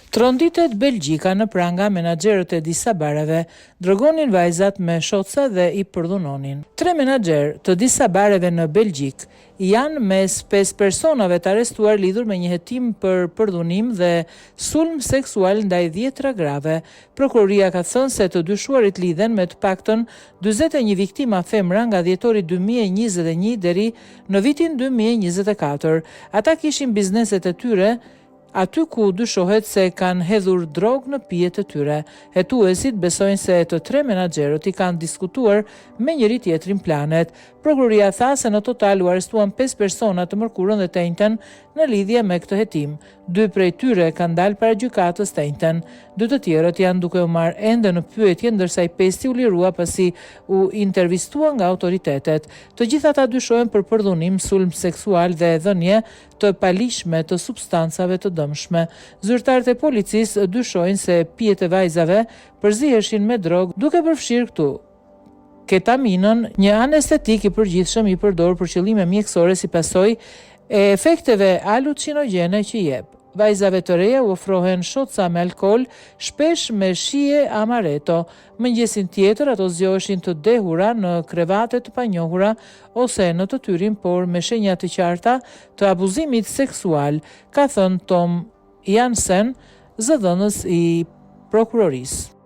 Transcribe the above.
Tronditet Belgjika në pranga menaxherët e disa bareve drogonin vajzat me shoca dhe i përdhunonin. 3 menaxherë të disa bareve në Belgjik janë mes 5 personave të arrestuar lidhur me një hetim për përdhunim dhe sulm seksual ndaj 10 grave. Prokuroria ka thënë se të dyshuarit lidhen me të paktën 41 viktima femra nga dhjetori 2021 deri në vitin 2024. Ata kishin bizneset e tyre aty ku dyshohet se kanë hedhur drogë në pijet e tyre. Hetuesit besojnë se të 3 menaxherët i kanë diskutuar me njëri tjetrin planet. Prokuroria tha se në total u arrestuan 5 persona të mërkurën dhe të njëjtën në lidhje me këtë hetim. 2 prej tyre kanë dalë para gjykatës të njëjtën. 2 të tjerët janë duke u marrë ende në pyetje, ndërsa i 5 u lirua pasi u intervistua nga autoritetet. Të gjithë ata dyshohen për përdhunim, sulm seksual dhe dhënie të palishme të substancave të dëmshme. Zyrtarët e policisë dyshojnë se pijet e vajzave përziheshin me drogë, duke përfshirë këtu ketaminën, një anestetik i përgjithshëm i përdorur për qëllime mjekësore si pasojë e efekteve alucinogjene që jep. Vajzave të reja u ofrohen shoca me alkool, shpesh me shije amaretto. Mëngjesin tjetër ato zgjoheshin të dehura në krevate të panjohura ose në të tyrin, por me shenja të qarta të abuzimit seksual, ka thënë Tom Jansen, zëdhënës i prokurorisë.